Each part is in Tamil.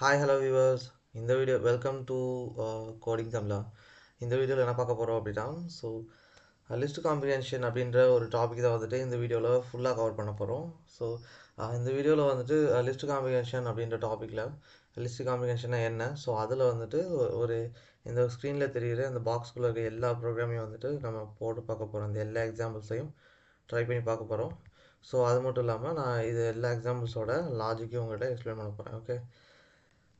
Hi hello viewers. இந்த வீடியோ வெல்கம் டு கோடிங் தமிழா. இந்த வீடியோவில் என்ன பார்க்க போகிறோம் அப்படின்னா, ஸோ லிஸ்ட் காம்ப்ரிஹென்ஷன் அப்படின்ற ஒரு டாபிக் தான் வந்துட்டு இந்த வீடியோவில் ஃபுல்லாக கவர் பண்ண போகிறோம். ஸோ இந்த வீடியோவில் வந்துட்டு லிஸ்ட் காம்ப்ரிஹென்ஷன் அப்படின்ற டாப்பிக்கில் லிஸ்ட் காம்ப்ரிஹென்ஷன்னா என்ன, ஸோ அதில் வந்துட்டு ஒரு இந்த ஸ்க்ரீனில் தெரிகிற இந்த பாக்ஸ்குள்ளே இருக்க எல்லா ப்ரோக்ராமையும் வந்துட்டு நம்ம போட்டு பார்க்க போகிறோம். இந்த எல்லா எக்ஸாம்பிள்ஸையும் ட்ரை பண்ணி பார்க்க போகிறோம். ஸோ அது மட்டும் இல்லாமல் நான் இது எல்லா எக்ஸாம்பிள்ஸோட லாஜிக்கையும் உங்கள்கிட்ட எக்ஸ்பிளைன் பண்ண போகிறேன். ஓகே,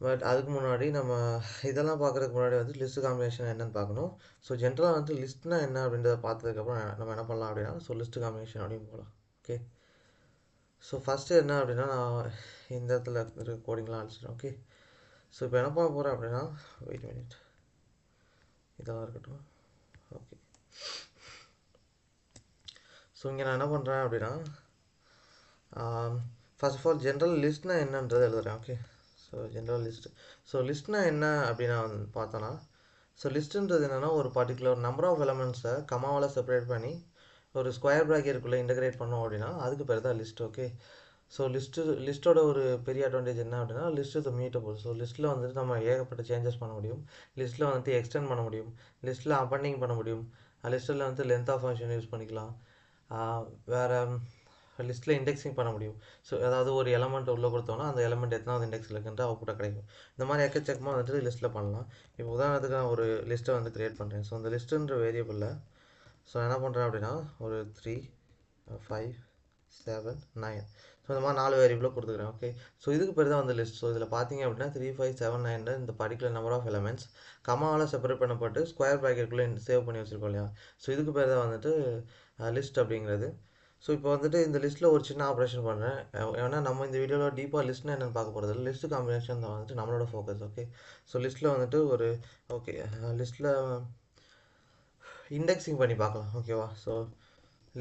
பட் அதுக்கு முன்னாடி நம்ம இதெல்லாம் பார்க்குறதுக்கு முன்னாடி வந்து லிஸ்ட் காம்பினேஷன் என்னென்னு பார்க்கணும். ஸோ ஜென்ரலாக வந்து லிஸ்ட்னா என்ன அப்படின்றத பார்த்ததுக்கப்புறம் நம்ம என்ன பண்ணலாம் அப்படின்னா, ஸோ லிஸ்ட் காம்பினேஷன் அப்படின்னு போகலாம். ஓகே, ஸோ ஃபஸ்ட்டு என்ன அப்படின்னா, நான் இந்த இடத்துல இருக்க கோடிங்லாம் அழிச்சிட்டேன். ஓகே, ஸோ இப்போ என்ன பண்ண போகிறேன் அப்படின்னா, வெயிட் மினிட், இதெல்லாம் இருக்கட்டும். ஓகே, ஸோ இங்கே நான் என்ன பண்ணுறேன் அப்படின்னா, ஃபர்ஸ்ட் ஆஃப் ஆல் ஜென்ரல் லிஸ்ட்னா என்னன்றது எழுதுறேன். Okay, so general list. So லிஸ்ட்னா என்ன அப்படின்னா வந்து பார்த்தோன்னா, ஸோ லிஸ்ட்டுன்றது என்னென்னா ஒரு பர்டிகுலர் நம்பர் ஆஃப் எலமெண்ட்ஸை கமாவால் செப்பரேட் பண்ணி ஒரு ஸ்கொயர் ப்ராக்கெட்டுக்குள்ளே இன்டகிரேட் பண்ணோம் அப்படின்னா அதுக்கு பேர் தான் லிஸ்ட். ஓகே, ஸோ லிஸ்ட்டோட ஒரு பெரிய அட்வான்டேஜ் என்ன அப்படின்னா, லிஸ்ட் இஸ் மியூட்டபிள். ஸோ லிஸ்ட்டில் வந்துட்டு நம்ம ஏகப்பட்ட சேஞ்சஸ் பண்ண முடியும், லிஸ்ட்டில் வந்துட்டு எக்ஸ்டெண்ட் பண்ண முடியும், லிஸ்ட்டில் அப்பெண்டிங் பண்ண முடியும், லிஸ்ட்டில் வந்து லென்த் ஆஃப் ஃபங்க்ஷன் யூஸ் பண்ணிக்கலாம், வேறு லிஸ்ட்டில் இண்டெக்ஸிங் பண்ண முடியும். ஸோ அதாவது ஒரு எலமெண்ட் உள்ளே கொடுத்தோன்னா அந்த எலமெண்ட் எத்தனாவது இண்டெக்ஸில் இருக்குன்ற அவுட்புட்டாக கிடைக்கும். இந்த மாதிரி எக்கச்சக்கமாக வந்துட்டு லிஸ்ட்டில் பண்ணலாம். இப்போ உதாரணத்துக்கு நான் ஒரு லிஸ்ட்டை வந்து க்ரியேட் பண்ணுறேன். ஸோ அந்த லிஸ்ட்டுன்ற வேரியபிளில் ஸோ என்ன பண்ணுறேன் அப்படின்னா, ஒரு 3, 5, 7, 9, ஸோ இந்த மாதிரி 4 வேரியபிளாக கொடுத்துக்கிறேன். ஓகே, ஸோ இதுக்கு பேர் தான் வந்து லிஸ்ட். ஸோ இதில் பார்த்தீங்க அப்படின்னா 3, 5, 7, 9 இந்த பர்டிகுலர் நம்பர் ஆஃப் எலமெண்ட்ஸ் கமாவால் செப்பரேட் பண்ணப்பட்டு ஸ்கொயர் ப்ராக்கெட்டுக்குள்ளே சேவ் பண்ணி வச்சுருக்கோம் இல்லையா. ஸோ இதுக்கு பேர் தான் வந்துட்டு லிஸ்ட் அப்படிங்கிறது. ஸோ இப்போ வந்துட்டு இந்த லிஸ்ட்டில் ஒரு சின்ன ஆப்ரேஷன் பண்ணுறேன். ஏன்னா நம்ம இந்த வீடியோவில் டீப்பாக லிஸ்ட்னா என்னென்னு பார்க்க போகிறது இல்லை, லிஸ்ட் காம்பினேஷன் தான் வந்துட்டு நம்மளோட ஃபோக்கஸ். ஓகே, ஸோ லிஸ்ட்டில் வந்துட்டு ஒரு ஓகே லிஸ்ட்டில் இண்டெக்ஸிங் பண்ணி பார்க்கலாம். ஓகேவா, ஸோ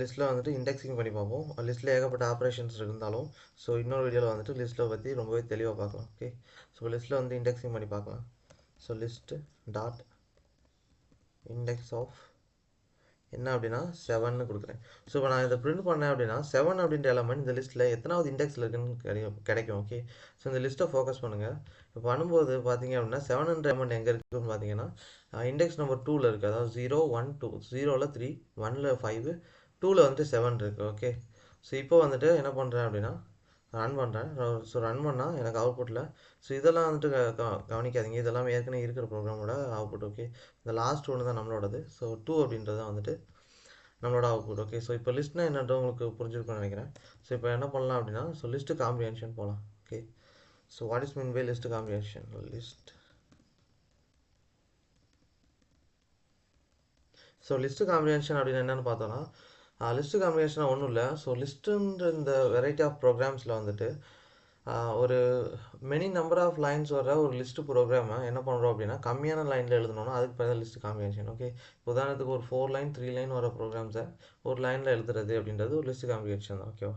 லிஸ்ட்டில் வந்துட்டு இண்டெக்ஸிங் பண்ணி பார்ப்போம். லிஸ்ட்டில் ஏகப்பட்ட ஆப்ரேஷன்ஸ் இருந்தாலும் ஸோ இன்னொரு வீடியோவில் வந்துட்டு லிஸ்ட்டில் பற்றி ரொம்பவே தெளிவாக பார்க்கலாம். ஓகே, ஸோ லிஸ்ட்டில் வந்து இண்டெக்ஸிங் பண்ணி பார்க்கலாம். So list dot index of என்ன அப்படின்னா 7ன்னு கொடுக்குறேன். ஸோ இப்போ நான் இதை பிரிண்ட் பண்ணேன் அப்படின்னா 7 அப்படின்ற எலமெண்ட் இந்த லிஸ்ட்டில் எத்தனாவது இண்டெக்ஸில் இருக்குன்னு கிடைக்கும். ஓகே, ஸோ இந்த லிஸ்ட்டை ஃபோக்கஸ் பண்ணுங்கள். இப்போ பண்ணும்போது பார்த்தீங்க அப்படின்னா 7ன்ற எலமெண்ட் எங்கே இருக்குதுன்னு பார்த்தீங்கன்னா இண்டெக்ஸ் நம்பர் 2ல் இருக்குது. அதாவது 0, 1, 2, 0ல் 3, 1ல் 5, 2ல் வந்துட்டு 7 இருக்குது. ஓகே, ஸோ இப்போ வந்துட்டு என்ன பண்ணுறேன் அப்படின்னா ரன் பண்ணுறேன். ஸோ ரன் பண்ணால் எனக்கு அவுட்புட்டில் ஸோ இதெல்லாம் வந்துட்டு கவனிக்காதீங்க, இதெல்லாம் ஏற்கனவே இருக்கிற ப்ரோக்ராமோட அவுட்புட். ஓகே, இந்த லாஸ்ட் ஒன்று தான் நம்மளோடது. ஸோ 2 அப்படின்றது வந்துட்டு நம்மளோட அவுட்புட். ஓகே, ஸோ இப்போ லிஸ்ட்னா என்னன்றது உங்களுக்கு புரிஞ்சிருக்கும்னு நினைக்கிறேன். ஸோ இப்போ என்ன பண்ணலாம் அப்படின்னா, ஸோ லிஸ்ட் காம்ப்ரிஹென்ஷன் போகலாம். Okay, so what is mean by list comprehension? List so list comprehension அப்படின்னு என்னென்னு பார்த்தோன்னா, லிஸ்ட் காம்ப்ரிஹென்ஷன் ஒன்றும் இல்லை. ஸோ லிஸ்ட்டுன்ற இந்த வெரைட்டி ஆஃப் ப்ரோக்ராம்ஸில் வந்துட்டு ஒரு மெனி நம்பர் ஆஃப் லைன்ஸ் வர ஒரு லிஸ்ட்டு ப்ரோக்ராமை என்ன பண்ணுறோம் அப்படின்னா கம்மியான லைனில் எழுதணும்னா அதுக்கு பேர் தான் லிஸ்ட் காம்ப்ரிஹென்ஷன். ஓகே, உதாரணத்துக்கு ஒரு 4 லைன் 3 லைன் வர ப்ரோக்ராம்ஸை ஒரு லைனில் எழுதுறது அப்படின்றது ஒரு லிஸ்ட் காம்ப்ரிஹென்ஷன் தான். ஓகேவா,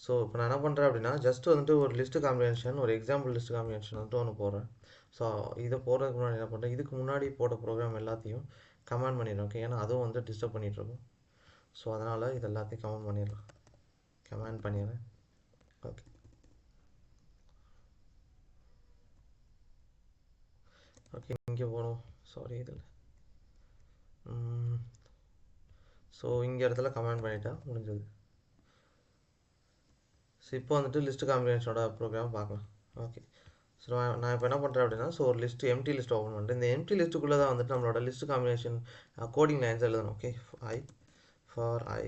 ஸோ இப்போ நான் என்ன பண்ணுறேன் அப்படின்னா ஜஸ்ட் வந்துட்டு ஒரு லிஸ்ட் காம்ப்ரிஹென்ஷன், ஒரு எக்ஸாம்பிள் லிஸ்ட் காம்ப்ரிஹென்ஷன் வந்துட்டு ஒன்று போடுறேன். ஸோ இதை போடுறதுக்கு முன்னாடி என்ன பண்ணுறேன், இதுக்கு முன்னாடி போட்ட ப்ரோக்ராம் எல்லாத்தையும் கமெண்ட் பண்ணிடுறேன். ஓகே, ஏன்னா அதுவும் வந்து டிஸ்டர்ப் பண்ணிகிட்ருக்கும். ஸோ அதனால் இது எல்லாத்தையும் கமெண்ட் பண்ணிடுறேன். ஓகே, ஓகே இங்கே போகணும், சாரி இதில். ஸோ இங்கே இடத்துல கமெண்ட் பண்ணிட்டா முடிஞ்சது. ஸோ இப்போ வந்துட்டு லிஸ்ட் காம்பினேஷனோட ப்ரோக்ராம் பார்க்கலாம். ஓகே, ஸோ நான் இப்போ என்ன பண்ணுறேன் அப்படின்னா, ஸோ ஒரு லிஸ்ட்டு எம்டி லிஸ்ட் ஓப்பன் பண்ணுறேன். இந்த எம்டி லிஸ்ட்டுக்குள்ளே தான் வந்துட்டு நம்மளோட லிஸ்ட் காம்பினேஷன் கோடிங் லைன்ஸ் எழுதணும். Okay, for I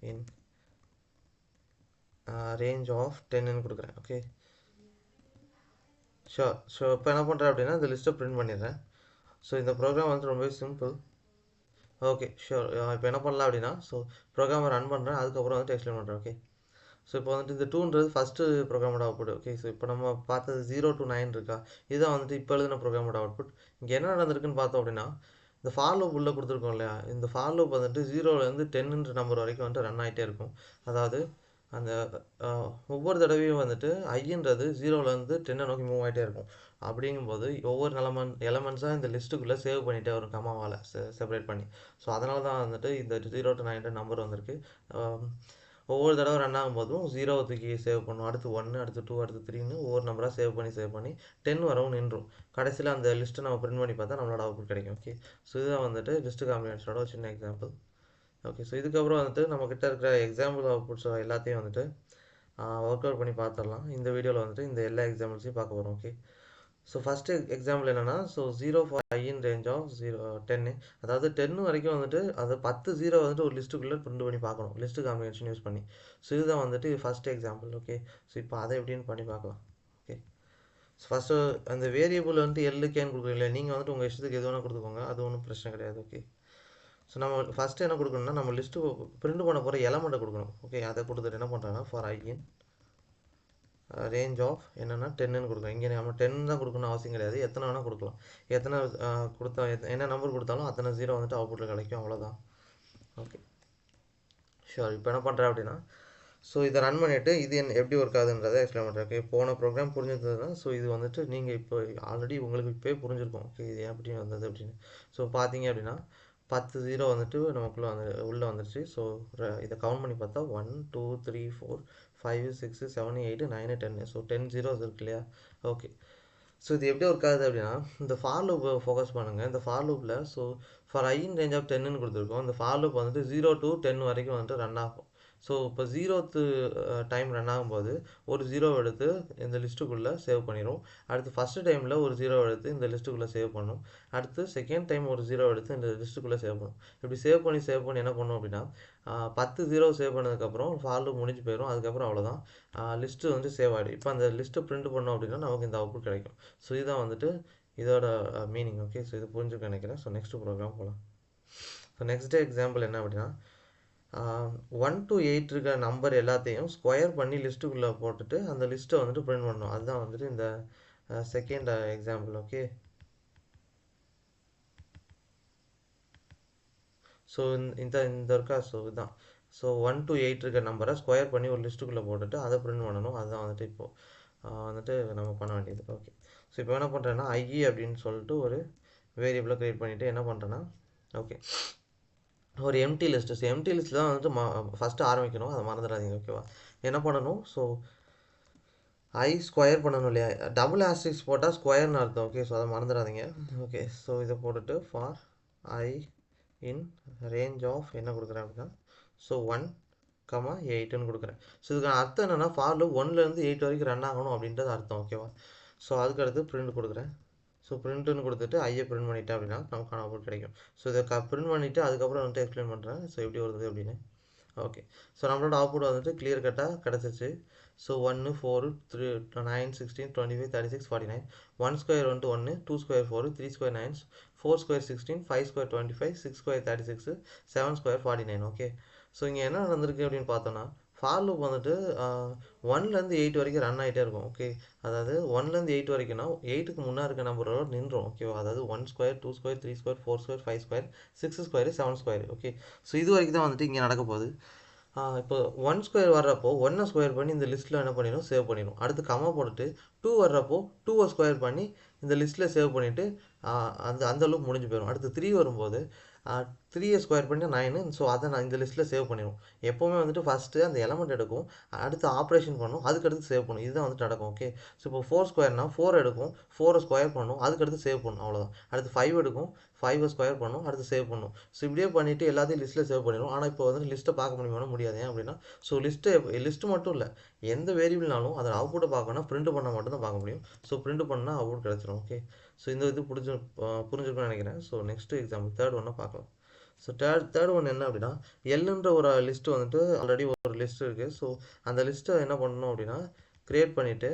in range of 10ன்னு கொடுக்குறேன். ஓகே, ஸோ இப்போ என்ன பண்ணுறேன் அப்படின்னா இந்த லிஸ்ட்டை பிரிண்ட் பண்ணிடுறேன். ஸோ இந்த ப்ரோக்ராம் வந்து ரொம்பவே சிம்பிள். ஓகே ஷூர், இப்போ என்ன பண்ணலாம் அப்படின்னா, ஸோ ப்ரோக்ராமை ரன் பண்ணுறேன், அதுக்கப்புறம் வந்துட்டு எக்ஸ்பிளைன் பண்ணுறேன். ஓகே, ஸோ இப்போ வந்துட்டு இந்த 2ன்றது ஃபஸ்ட்டு ப்ரோக்ராமோட அவுட்புட். ஓகே, ஸோ இப்போ நம்ம பார்த்தது 0 to 9 இருக்கா, இதுதான் வந்துட்டு இப்போ எழுதின ப்ரோக்ராமோட அவுட்புட். இங்கே என்ன நடந்திருக்குன்னு பார்த்தோம் அப்படின்னா, இந்த ஃபார் லூப் உள்ளே கொடுத்துருக்கோம் இல்லையா, இந்த ஃபார் லூப் வந்துட்டு 0லேருந்து 10ன்ற நம்பர் வரைக்கும் வந்துட்டு ரன் ஆகிட்டே இருக்கும். அதாவது அந்த ஒவ்வொரு தடவையும் வந்துட்டு ஐன்றது 0லேருந்து 10 நோக்கி மூவ் ஆகிட்டே இருக்கும். அப்படிங்கும்போது ஒவ்வொரு எலமெண்ட்ஸாக இந்த லிஸ்ட்டுக்குள்ளே சேவ் பண்ணிகிட்டே வரும் கமாவால் செப்பரேட் பண்ணி. ஸோ அதனால தான் வந்துட்டு இந்த 0 to 9 நம்பர் வந்திருக்கு. ஒவ்வொரு தடவை ரன் ஆகும்போதும் 0 தூக்கி சேவ் பண்ணும். அடுத்து 1 அடுத்து 2 அடுத்து 3ன்னு ஒவ்வொரு நம்பராக சேவ் பண்ணி 10 வரவும் நின்றும். கடைசியில் அந்த லிஸ்ட்டை நம்ம பிரிண்ட் பண்ணி பார்த்தா நம்மளோட அவுட்புட் கிடைக்கும். ஓகே, ஸோ இதுதான் வந்துட்டு லிஸ்ட் காம்பினேஷனோட ஒரு சின்ன எக்ஸாம்பிள். ஓகே, ஸோ இதுக்கப்புறம் வந்துட்டு நம்மக்கிட்ட இருக்கிற எக்ஸாம்பிள் அவுட்புட்ஸ் எல்லாத்தையும் வந்துட்டு ஒர்க் அவுட் பண்ணி பார்த்துடலாம். இந்த வீடியோவில் வந்துட்டு இந்த எல்லா எக்ஸாம்பிள்ஸையும் பார்க்க போகிறோம். ஓகே, ஸோ ஃபஸ்ட்டு எக்ஸாம்பிள் என்னென்னா, so 0 for I in range of 10, அதாவது 10 வரைக்கும் வந்துட்டு அது 10 0 வந்துட்டு ஒரு லிஸ்ட்டுக்குள்ளே பிரிண்ட் பண்ணி பார்க்கணும், லிஸ்ட்டு காம்பினேஷன் யூஸ் பண்ணி. ஸோ இதுதான் வந்துட்டு ஃபஸ்ட் எக்ஸாம்பிள். ஓகே, ஸோ இப்போ அதை எப்படின்னு பண்ணி பார்க்கலாம். ஓகே, ஃபஸ்ட்டு அந்த வேரியபிள் வந்துட்டு எல்லுக்கேன்னு கொடுக்குறீங்களா, நீங்கள் வந்துட்டு உங்கள் இஷ்டத்துக்கு எது வேணால் கொடுத்துக்கோங்க, அது ஒன்றும் பிரச்சனை கிடையாது. ஓகே, ஸோ நம்ம ஃபஸ்ட்டு என்ன கொடுக்கணும்னா, நம்ம லிஸ்ட்டு பிரிண்ட் பண்ண போகிற எலமெண்ட்டை கொடுக்கணும். ஓகே, அதை கொடுத்துட்டு என்ன பண்ணுறாங்கன்னா, for I in range of என்னென்னா 10ன்னு கொடுக்குறோம். இங்கே நம்ம 10 தான் கொடுக்கணும் அவசியம் கிடையாது, எத்தனை வேணால் கொடுக்கலாம். எத்தனை கொடுத்தா என்ன நம்பர் கொடுத்தாலும் அத்தனை 0 வந்துட்டு அவுட்புட்டில் கிடைக்கும், அவ்வளோதான். Okay, sure. இப்போ என்ன பண்ணுறேன் அப்படின்னா, ஸோ இதை ரன் பண்ணிவிட்டு இது எப்படி ஒர்க் ஆகுதுன்றதை எக்ஸ்பிளைன் பண்ணுறேன். ஓகே, போன ப்ரோக்ராம் புரிஞ்சிருந்ததுன்னா ஸோ இது வந்துட்டு நீங்கள் இப்போ ஆல்ரெடி உங்களுக்கு இப்போயே புரிஞ்சிருக்கும். ஓகே, இது எப்படி வந்தது அப்படின்னு. ஸோ பார்த்தீங்க அப்படின்னா 10 0 வந்துட்டு நமக்குள்ளே உள்ளே வந்துருச்சு. ஸோ இதை கவுண்ட் பண்ணி பார்த்தா 1 2 3 4 5 6 7 8 9 10. ஸோ 10 zeros இருக்கு இல்லையா. ஓகே, ஸோ இது எப்படி ஒர்க் ஆகுது அப்படின்னா, இந்த ஃபார் லூப்பை ஃபோக்கஸ் பண்ணுங்கள். இந்த ஃபார் லூப்பில் so for I in range of 10ன்னு கொடுத்துருக்கோம். இந்த ஃபார் லூப் வந்துட்டு 0 to 10 வரைக்கும் வந்துட்டு ரன் ஆகும். ஸோ இப்போ 0th டைம் ரன் ஆகும்போது ஒரு 0 எடுத்து இந்த லிஸ்ட்டுக்குள்ளே சேவ் பண்ணிடும். அடுத்து ஃபஸ்ட்டு டைமில் ஒரு 0 எடுத்து இந்த லிஸ்ட்டுக்குள்ளே சேவ் பண்ணும். அடுத்து செகண்ட் டைம் ஒரு 0 எடுத்து இந்த லிஸ்ட்டுக்குள்ளே சேவ் பண்ணும். இப்படி சேவ் பண்ணி என்ன பண்ணும் அப்படின்னா 10 0 சேவ் பண்ணதுக்கப்புறம் ஃபார் லூப் முடிஞ்சு போயிடும். அதுக்கப்புறம் அவ்வளோதான், லிஸ்ட்டு வந்து சேவ் ஆகிடும். இப்போ அந்த லிஸ்ட்டை பிரிண்ட் பண்ணோம் அப்படின்னா நமக்கு இந்த அவுட்புட் கிடைக்கும். ஸோ இதுதான் வந்துட்டு இதோட மீனிங். ஓகே, ஸோ இது புரிஞ்சுக்க நினைக்கிறேன். ஸோ நெக்ஸ்ட் ப்ரோக்ராம் போகலாம். ஸோ நெக்ஸ்ட் எக்ஸாம்பிள் என்ன அப்படின்னா, 1 to 8 இருக்கிற நம்பர் எல்லாத்தையும் ஸ்கொயர் பண்ணி லிஸ்ட்டுக்குள்ளே போட்டுட்டு அந்த லிஸ்ட்டை வந்துட்டு பிரிண்ட் பண்ணணும். அதுதான் வந்துட்டு இந்த செகண்ட் எக்ஸாம்பிள். ஓகே, ஸோ இந்த இருக்கா. ஸோ இதுதான். ஸோ 1 to 8 இருக்கிற நம்பரை ஸ்கொயர் பண்ணி ஒரு லிஸ்ட்டுக்குள்ளே போட்டுட்டு அதை பிரிண்ட் பண்ணணும். அதுதான் வந்துட்டு இப்போது வந்துட்டு நம்ம பண்ண வேண்டியது. ஓகே, ஸோ இப்போ என்ன பண்ணுறேன்னா I அப்படின்னு சொல்லிட்டு ஒரு வேரியபிளை க்ரியேட் பண்ணிவிட்டு என்ன பண்ணுறேன்னா, ஓகே, ஒரு எம்டி லிஸ்ட்டு. ஸோ எம்டி லிஸ்ட்டில் தான் வந்துட்டு ஃபஸ்ட்டு ஆரம்பிக்கணும், அதை மறந்துடாதீங்க. ஓகேவா, என்ன பண்ணணும், ஸோ I ஸ்கொயர் பண்ணணும் இல்லையா, டபுள் ஆஸ்ட்ரிக்ஸ் போட்டால் ஸ்கொயர்னு அர்த்தம். ஓகே, ஸோ அதை மறந்துடாதீங்க. ஓகே, ஸோ இதை போட்டுட்டு for I in range of என்ன கொடுக்குறேன் அப்படின்னா, ஸோ 1 8ன்னு கொடுக்குறேன். ஸோ இதுக்கான அர்த்தம் என்னென்னா, ஃபார் லூப் 1லேருந்து 8 வரைக்கும் ரன் ஆகணும் அப்படின்றது அர்த்தம். ஓகேவா, ஸோ அதுக்கடுத்து பிரிண்ட் கொடுக்குறேன். ஸோ பிரிண்ட்டுன்னு கொடுத்துட்டு ஐயை பிரிண்ட் பண்ணிட்டேன் அப்படின்னா நமக்கான அவுட்புட் கிடைக்கும். ஸோ இதை பிரிண்ட் பண்ணிவிட்டு அதுக்கப்புறம் வந்துட்டு எக்ஸ்பிளைன் பண்ணுறேன் ஸோ எப்படி வருது அப்படின்னு. ஓகே, ஸோ நம்மளோட அவுட்புட் வந்துட்டு கிளியர் கட்டாக கிடச்சிச்சு. ஸோ 1 4 3 9 16 25 36 49. 1 ஸ்கொயர் வந்துட்டு 1, 2 square 4, 3 square 9, 4 square 16, 5 square 25, 6 square 36, 7 square 49. Okay, so இங்கே என்ன நடந்திருக்கு அப்படின்னு பார்த்தோன்னா, ஃபார் லூப் வந்துட்டு 1லேருந்து 8 வரைக்கும் ரன் ஆகிட்டே இருக்கும். ஓகே, அதாவது 1லேருந்து 8 வரைக்கும்னா 8க்கு முன்னாடி இருக்க நம்பரோட நின்றோம். ஓகேவா, அதாவது 1 square 2 square 3 square 4 square 5 square 6 square 7 square. Okay, so இது வரைக்கும் தான் வந்துட்டு இங்கே நடக்க போகுது. இப்போ 1 ஸ்கொயர் வர்றப்போ 1 ஸ்கொயர் பண்ணி இந்த லிஸ்ட்டில் என்ன பண்ணிடும், சேவ் பண்ணிடும். அடுத்து கம்மா போட்டுட்டு 2 வர்றப்போ 2 ஸ்கொயர் பண்ணி இந்த லிஸ்ட்டில் சேவ் பண்ணிவிட்டு அந்த லூப் முடிஞ்சு போயிடும். அடுத்து 3 வரும்போது 3 ஸ்கொயர் பண்ணி 9, ஸோ அதை நான் இந்த லிஸ்ட்டில் சேவ் பண்ணிடும். எப்போவுமே வந்துட்டு ஃபஸ்ட்டு அந்த எலமெண்ட் எடுக்கும், அடுத்து ஆப்ரேஷன் பண்ணும், அதுக்கடுத்து சேவ் பண்ணும். இதுதான் வந்துட்டு நடக்கும். ஓகே, ஸோ இப்போ 4 ஸ்கொயர்னா 4 எடுக்கும், 4 ஸ்கொயர் பண்ணும், அதுக்கடுத்து சேவ் பண்ணும், அவ்வளோதான். அடுத்து 5 எடுக்கும், 5 ஸ்கொயர் பண்ணும், அடுத்து சேவ் பண்ணும். ஸோ இப்படியே பண்ணிவிட்டு எல்லாத்தையும் லிஸ்ட்டில் சேவ் பண்ணிடும். ஆனால் இப்போ வந்து லிஸ்ட்டை பார்க்க முடியாது. ஏன் அப்படின்னா, ஸோ லிஸ்ட்டு மட்டும் இல்லை, எந்த வேரியபிள்னாலும் அதை அவுட்புட்டை பார்க்கணும்னா பிரிண்ட் பண்ணால் மட்டும்தான் பார்க்க முடியும். ஸோ பிரிண்ட் பண்ணால் அவுட்புட் கிடச்சிடும். ஓகே, ஸோ இந்த இது புரிஞ்சுக்கணும்னு நினைக்கிறேன். ஸோ நெக்ஸ்ட் எக்ஸாம்பிள் தேர்ட் ஒன்றை பார்க்கலாம். ஸோ தேர்ட் ஒன் என்ன அப்படின்னா, எல்லுன்ற ஒரு லிஸ்ட்டு வந்துட்டு ஆல்ரெடி ஒரு லிஸ்ட் இருக்குது. ஸோ அந்த லிஸ்ட்டை என்ன பண்ணணும் அப்படின்னா, க்ரியேட் பண்ணிவிட்டு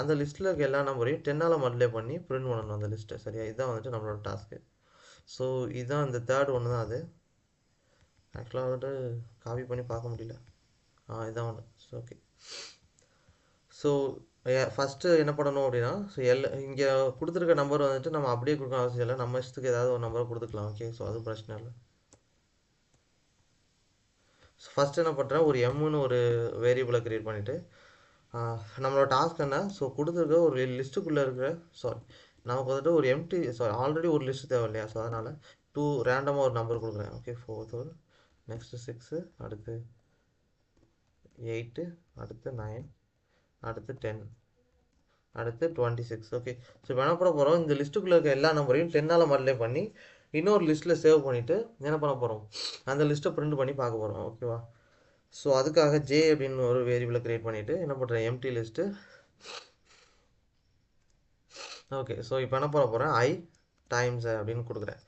அந்த லிஸ்ட்டில் இருக்க எல்லா நம்பரையும் 10ஆல் மல்டிப்ளை பண்ணி பிரிண்ட் பண்ணணும் அந்த லிஸ்ட்டை. சரியா, இதுதான் வந்துட்டு நம்மளோட டாஸ்க்கு. ஸோ இதுதான் இந்த தேர்ட் ஒன்று தான். அது ஆக்சுவலாக வந்துட்டு காப்பி பண்ணி பார்க்க முடியல. இதுதான் ஒன்று. ஸோ ஓகே, ஸோ ஃபஸ்ட்டு என்ன பண்ணணும் அப்படின்னா, ஸோ இங்கே கொடுத்துருக்க நம்பர் வந்துட்டு நம்ம அப்படியே கொடுக்க அவசியம் இல்லை, நம்ம இஷ்டத்துக்கு ஏதாவது ஒரு நம்பரை கொடுத்துக்கலாம். ஓகே, ஸோ அது பிரச்சனை இல்லை. ஸோ ஃபஸ்ட்டு என்ன பண்ணுறேன், ஒரு எம்முன்னு ஒரு வேரியபிளை க்ரியேட் பண்ணிவிட்டு நம்மளோட டாஸ்க் என்ன, ஸோ கொடுத்துருக்க ஒரு லிஸ்ட்டுக்குள்ளே இருக்கிற நமக்கு வந்துட்டு ஒரு ஆல்ரெடி ஒரு லிஸ்ட்டு தேவை இல்லையா, ஸோ அதனால் 2 ரேண்டமாக ஒரு நம்பர் கொடுக்குறேன். ஓகே, 4, நெக்ஸ்ட்டு 6, அடுத்து 8, அடுத்து 9, அடுத்து 10, அடுத்து 26. ஓகே, ஸோ இப்போ என்ன பண்ண போகிறோம், இந்த லிஸ்ட்டுக்குள்ளே இருக்க எல்லா நம்பரையும் 10ஆல் மல்டிப்ளை பண்ணி இன்னொரு லிஸ்ட்டில் சேவ் பண்ணிவிட்டு என்ன பண்ண போகிறோம், அந்த லிஸ்ட்டை பிரிண்ட் பண்ணி பார்க்க போகிறோம். ஓகேவா? ஸோ அதுக்காக ஜே அப்படின்னு ஒரு வேரியபிளை க்ரியேட் பண்ணிவிட்டு என்ன பண்ணுறேன், எம்டி லிஸ்ட்டு. ஓகே, ஸோ இப்போ என்ன பண்ண போகிறேன், ஐ டைம்ஸ் அப்படின்னு கொடுக்குறேன்.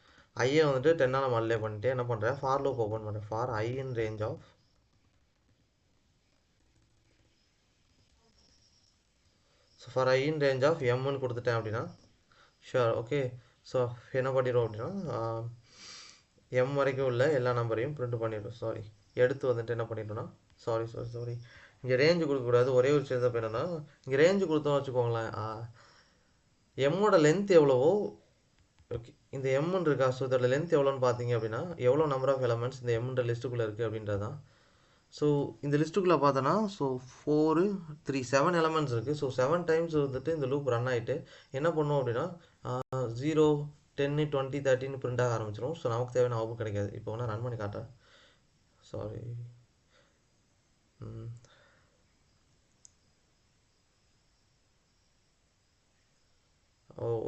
ஐயை வந்துட்டு 10ஆல் மல்டிப்ளை பண்ணிட்டு என்ன பண்ணுறேன், ஃபார் லூப் ஓப்பன் பண்ணுறேன். For I in range of, so for I in range of எம்னு கொடுத்துட்டேன் அப்படின்னா ஷுர். ஓகே, ஸோ என்ன பண்ணிடுவோம் அப்படின்னா எம் வரைக்கும் உள்ள எல்லா நம்பரையும் பிரிண்ட் பண்ணிடுறோம். சாரி, எடுத்து வந்துட்டு என்ன பண்ணிட்டோம்னா சாரி இங்கே ரேஞ்சு கொடுக்கக்கூடாது. ஒரே ஒரு விஷயத்தை என்னன்னா, இங்கே ரேஞ்சு கொடுத்தோம்னு வச்சுக்கோங்களேன், எம்மோட லென்த் எவ்வளவோ, ஓகே இந்த எம்முன்னு இருக்கா, ஸோ இதோட லென்த் எவ்வளோன்னு பார்த்தீங்க அப்படின்னா எவ்வளோ நம்பர் ஆஃப் எலமெண்ட்ஸ் இந்த எம்ன்ற லிஸ்ட்டுக்குள்ளே இருக்குது அப்படின்றது தான். ஸோ இந்த லிஸ்ட்டுக்குள்ளே பார்த்தோன்னா ஸோ 4, 3, 7 எலமெண்ட்ஸ் இருக்குது. ஸோ 7 டைம்ஸ் வந்துட்டு இந்த லூப் ரன் ஆகிட்டு என்ன பண்ணும் அப்படின்னா 0, 10, 20, 30 பிரிண்ட் ஆக ஆரம்பிச்சிடும். ஸோ நமக்கு தேவையான அவுட்புட் கிடைக்காது. இப்போ வேணால் ரன் பண்ணி காட்டுறேன். Sorry,